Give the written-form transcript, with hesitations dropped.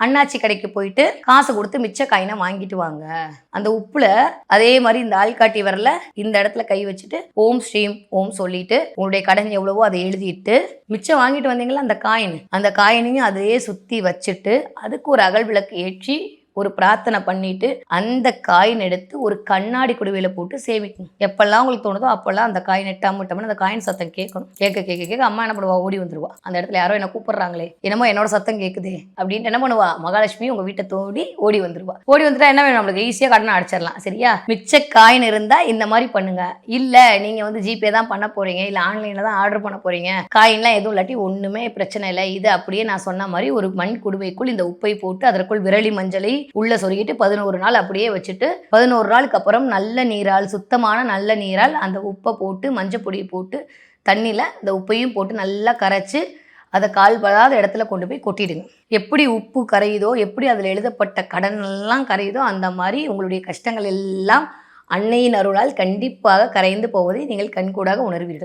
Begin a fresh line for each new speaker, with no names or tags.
அண்ணாச்சி கடைக்கு போயிட்டு காசு கொடுத்து மிச்ச காயினை வாங்கிட்டு வாங்க. அந்த உப்புல அதே மாதிரி இந்த ஆள்காட்டி வரல இந்த இடத்துல கை வச்சுட்டு ஓம் ஸ்ரீம் ஓம் சொல்லிட்டு உங்களுடைய கடன் எவ்வளவோ அதை எழுதிட்டு மிச்சம் வாங்கிட்டு வந்தீங்களா அந்த காயினையும் அதையே சுத்தி வச்சுட்டு அதுக்கு ஒரு அகல் விளக்கு ஏற்றி ஒரு பிரார்த்தனை பண்ணிட்டு அந்த காயின் எடுத்து ஒரு கண்ணாடி குடுவையில போட்டு சேமிக்கணும். எப்பெல்லாம் உங்களுக்கு தோணுதோ அப்பெல்லாம் அந்த காயின் டம்னு அந்த காயின் சத்தம் கேட்கணும். கேட்க அம்மா என்ன பண்ணுவா, ஓடி வந்துருவா. அந்த இடத்துல யாரோ என்ன கூப்பிடுறாங்களே, என்னமோ என்னோட சத்தம் கேட்குதே அப்படின்ட்டு என்ன பண்ணுவா, மகாலட்சுமி உங்க வீட்டை தோண்டி ஓடி வந்துருவா. ஓடி வந்துட்டா என்ன வேணும், நம்மளுக்கு ஈஸியா கடனை அடிச்சிடலாம். சரியா? மிச்ச காயின் இருந்தா இந்த மாதிரி பண்ணுங்க. இல்ல நீங்க வந்து ஜிபே தான் பண்ண போறீங்க, இல்ல ஆன்லைன்ல தான் ஆர்டர் பண்ண போறீங்க, காயின்லாம் எதுவும் இல்லாட்டி ஒண்ணுமே பிரச்சனை இல்லை. இது அப்படியே நான் சொன்ன மாதிரி ஒரு மண் குடுவைக்குள் இந்த உப்பை போட்டு அதற்குள் விரலி மஞ்சளை உள்ள சொருகிட்டு 11 நாள் அப்படியே வச்சுட்டு 11 நாளுக்கு அப்புறம் நல்ல நீரால், சுத்தமான நல்ல நீரால் அந்த உப்பை போட்டு மஞ்சள் பொடியை போட்டு தண்ணியில் இந்த உப்பையும் போட்டு நல்லா கரைச்சி அதை கால்படாத இடத்துல கொண்டு போய் கொட்டிடுங்க. எப்படி உப்பு கரையுதோ, எப்படி அதில் எழுதப்பட்ட கடன் எல்லாம் கரையுதோ அந்த மாதிரி உங்களுடைய கஷ்டங்கள் எல்லாம் அன்னையின் அருளால் கண்டிப்பாக கரைந்து போவதை நீங்கள் கண்கூடாக உணர்வீர்கள்.